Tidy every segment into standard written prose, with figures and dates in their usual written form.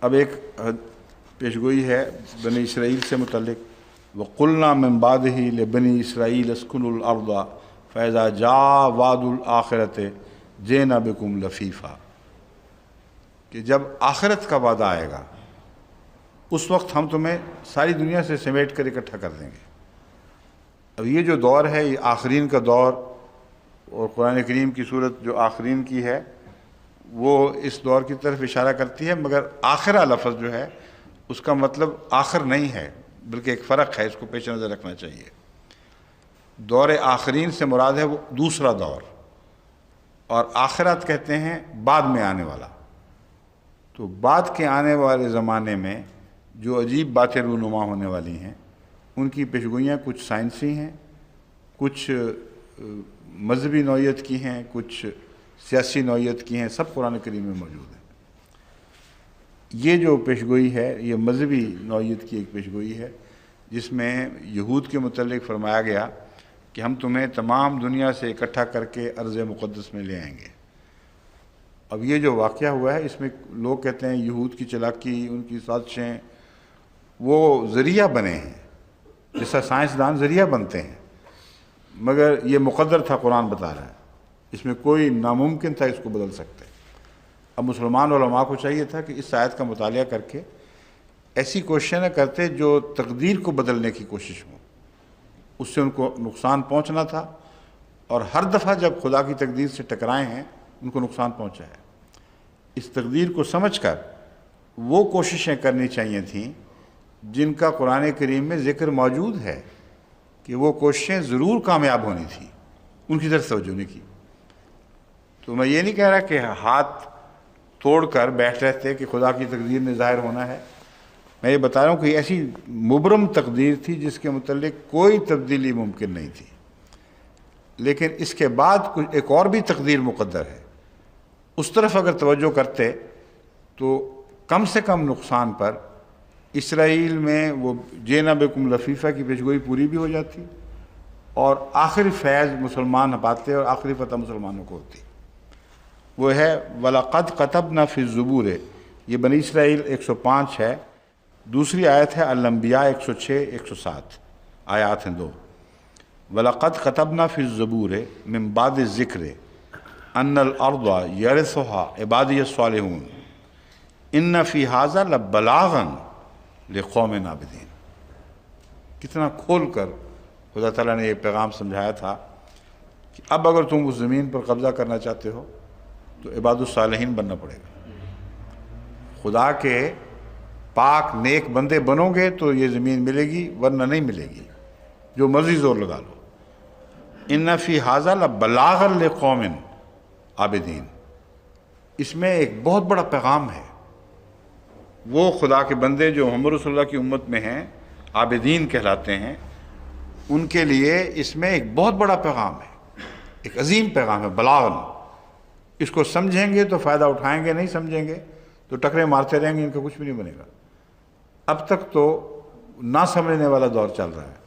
اب ایک پیشگوئی ہے بنی اسرائیل سے متعلق، وَقُلْنَا مِن بَعْدِهِ لِبَنِي إِسْرَائِيلَ اسْكُنُوا الْأَرْضَ فَإِذَا جَاءَ وَعْدُ الْآخِرَةِ جِئْنَا بِكُمْ لَفِيفًا، کہ جب آخرت کا وعدہ آئے گا اس وقت ہم تمہیں ساری دنیا سے سمیٹ کر اکٹھا کر دیں گے۔ اب یہ جو دور ہے یہ آخرین کا دور، اور قرآن کریم کی صورت جو آخرین کی ہے وہ اس دور کی طرف اشارہ کرتی ہے، مگر آخرہ لفظ جو ہے اس کا مطلب آخر نہیں ہے، بلکہ ایک فرق ہے، اس کو پیش نظر رکھنا چاہیے۔ دور آخرین سے مراد ہے وہ دوسرا دور، اور آخرت کہتے ہیں بعد میں آنے والا۔ تو بعد کے آنے والے زمانے میں جو عجیب باتیں رونما ہونے والی ہیں ان کی پیشگوئیاں کچھ سائنسی ہیں، کچھ مذہبی نوعیت کی ہیں، کچھ سیاسی نوعیت کی ہیں، سب قرآن کریم میں موجود ہیں۔ یہ جو پیشگوئی ہے یہ مذہبی نوعیت کی ایک پیشگوئی ہے، جس میں یہود کے متعلق فرمایا گیا کہ ہم تمہیں تمام دنیا سے اکٹھا کر کے ارض مقدس میں لے آئیں گے۔ اب یہ جو واقعہ ہوا ہے اس میں لوگ کہتے ہیں یہود کی چلاکی، ان کی سازشیں وہ ذریعہ بنے ہیں، جیسا سائنسدان ذریعہ بنتے ہیں، مگر یہ مقدر تھا، قرآن بتا رہا ہے، اس میں کوئی ناممکن تھا اس کو بدل سکتے۔ اب مسلمان علماء کو چاہیے تھا کہ اس آیت کا مطالعہ کر کے ایسی کوششیں نہ کرتے جو تقدیر کو بدلنے کی کوشش ہو، اس سے ان کو نقصان پہنچنا تھا، اور ہر دفعہ جب خدا کی تقدیر سے ٹکرائے ہیں ان کو نقصان پہنچا ہے۔ اس تقدیر کو سمجھ کر وہ کوششیں کرنی چاہیے تھیں جن کا قرآن کریم میں ذکر موجود ہے کہ وہ کوششیں ضرور کامیاب ہونی تھی، ان کی طرف توجہ نہیں کی۔ تو میں یہ نہیں کہہ رہا کہ ہاتھ توڑ کر بیٹھ رہتے کہ خدا کی تقدیر نے ظاہر ہونا ہے، میں یہ بتا رہا ہوں کہ ایسی مبرم تقدیر تھی جس کے متعلق کوئی تبدیلی ممکن نہیں تھی، لیکن اس کے بعد ایک اور بھی تقدیر مقدر ہے، اس طرف اگر توجہ کرتے تو کم سے کم نقصان پر اسرائیل میں وہ جینا بکم لفیفہ کی پیشگوئی پوری بھی ہو جاتی، اور آخری فیض مسلمان پاتے اور آخری فتح مسلمانوں کو ہوتی۔ وہ ہے وَلَقَدْ كَتَبْنَا فِي الزُّبُورِ، یہ بنی اسرائیل 105 ہے، دوسری آیت ہے الانبیاء 106 107 آیات ہیں دو۔ وَلَقَدْ كَتَبْنَا فِي الزُّبُورِ مِن بَعْدِ الذِّكْرِ أَنَّ الْأَرْضَ يَرِثُهَا عِبَادِيَ الصَّالِحُونَ إِنَّ فِي هَذَا لَبَلَاغًا لِقَوْمٍ عَابِدِينَ۔ کتنا کھول کر خدا تعالیٰ نے یہ پیغام سمجھایا تھا کہ اب اگر تم اس زمین پر قبضہ کرنا چاہتے ہو تو عباد الصالحین بننا پڑے گا، خدا کے پاک نیک بندے بنو گے تو یہ زمین ملے گی، ورنہ نہیں ملے گی، جو مرضی زور لگا لو۔ ان فی ھذا لبلاغا لقوم عابدین، اس میں ایک بہت بڑا پیغام ہے۔ وہ خدا کے بندے جو محمد رسول اللہ کی امت میں ہیں، عابدین کہلاتے ہیں، ان کے لیے اس میں ایک بہت بڑا پیغام ہے، ایک عظیم پیغام ہے، بلاغن۔ اس کو سمجھیں گے تو فائدہ اٹھائیں گے، نہیں سمجھیں گے تو ٹکرے مارتے رہیں گے، ان کا کچھ بھی نہیں بنے گا۔ اب تک تو نہ سمجھنے والا دور چل رہا ہے،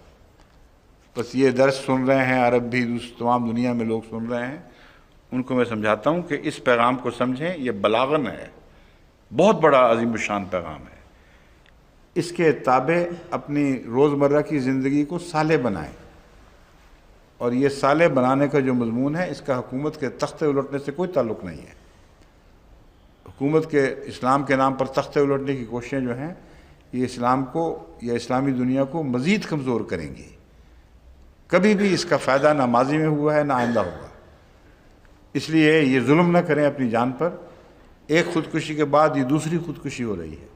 بس یہ درس سن رہے ہیں، عرب بھی تمام دنیا میں لوگ سن رہے ہیں، ان کو میں سمجھاتا ہوں کہ اس پیغام کو سمجھیں، یہ بلاغن ہے، بہت بڑا عظیم الشان پیغام ہے۔ اس کے تابع اپنی روزمرہ کی زندگی کو صالح بنائیں، اور یہ صالح بنانے کا جو مضمون ہے اس کا حکومت کے تختے الٹنے سے کوئی تعلق نہیں ہے۔ حکومت کے اسلام کے نام پر تختے الٹنے کی کوششیں جو ہیں یہ اسلام کو یا اسلامی دنیا کو مزید کمزور کریں گی۔ کبھی بھی اس کا فائدہ نہ ماضی میں ہوا ہے نہ آئندہ ہوگا، اس لیے یہ ظلم نہ کریں اپنی جان پر۔ ایک خودکشی کے بعد یہ دوسری خودکشی ہو رہی ہے۔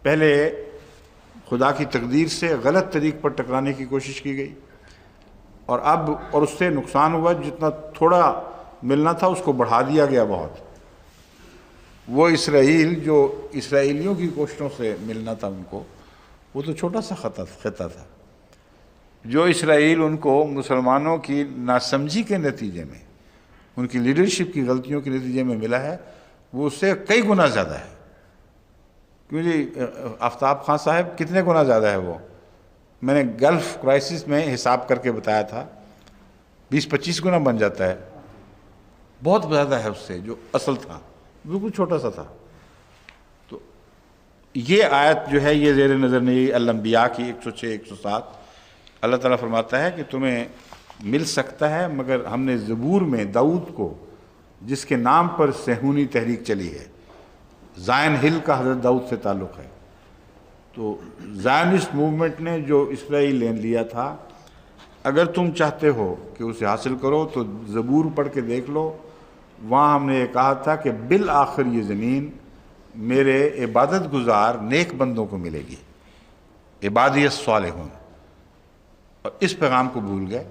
پہلے خدا کی تقدیر سے غلط طریق پر ٹکرانے کی کوشش کی گئی، اور اس سے نقصان ہوا، جتنا تھوڑا ملنا تھا اس کو بڑھا دیا گیا بہت۔ وہ اسرائیل جو اسرائیلیوں کی کوششوں سے ملنا تھا ان کو، وہ تو چھوٹا سا خطہ تھا۔ جو اسرائیل ان کو مسلمانوں کی ناسمجھی کے نتیجے میں، ان کی لیڈرشپ کی غلطیوں کے نتیجے میں ملا ہے، وہ اس سے کئی گنا زیادہ ہے۔ کیوں جی آفتاب خان صاحب، کتنے گنا زیادہ ہے وہ؟ میں نے گلف کرائسس میں حساب کر کے بتایا تھا، 20-25 گنا بن جاتا ہے، بہت زیادہ ہے اس سے جو اصل تھا، بالکل چھوٹا سا تھا۔ تو یہ آیت جو ہے یہ زیر نظر نہیں الانبیاء کی 106 107 اللہ تعالیٰ فرماتا ہے کہ تمہیں مل سکتا ہے، مگر ہم نے زبور میں داؤد کو، جس کے نام پر صہیونی تحریک چلی ہے، زائن ہل کا حضرت داؤد سے تعلق ہے، تو زائنسٹ موومنٹ نے جو اسرائیل لے لیا تھا، اگر تم چاہتے ہو کہ اسے حاصل کرو تو زبور پڑھ کے دیکھ لو، وہاں ہم نے یہ کہا تھا کہ بالآخر یہ زمین میرے عبادت گزار نیک بندوں کو ملے گی، عبادی الصالحون، اور اس پیغام کو بھول گئے،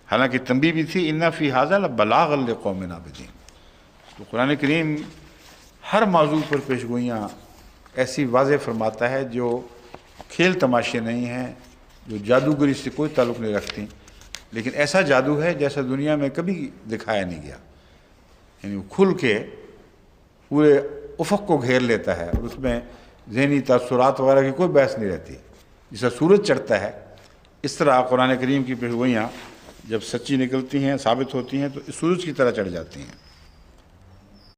حالانکہ تنبیہ بھی تھی ان فی ھذا لبلاغا لقوم عابدین۔ تو قرآن کریم ہر موضوع پر پیشگوئیاں ایسی واضح فرماتا ہے جو کھیل تماشے نہیں ہیں، جو جادوگری سے کوئی تعلق نہیں رکھتی، لیکن ایسا جادو ہے جیسا دنیا میں کبھی دکھایا نہیں گیا، یعنی وہ کھل کے پورے افق کو گھیر لیتا ہے، اور اس میں ذہنی تاثرات وغیرہ کی کوئی بحث نہیں رہتی، جیسا سورج چڑھتا ہے اس طرح قرآن کریم کی پیشگوئیاں جب سچی نکلتی ہیں، ثابت ہوتی ہیں، تو اس سورج کی طرح چڑھ جاتی ہیں۔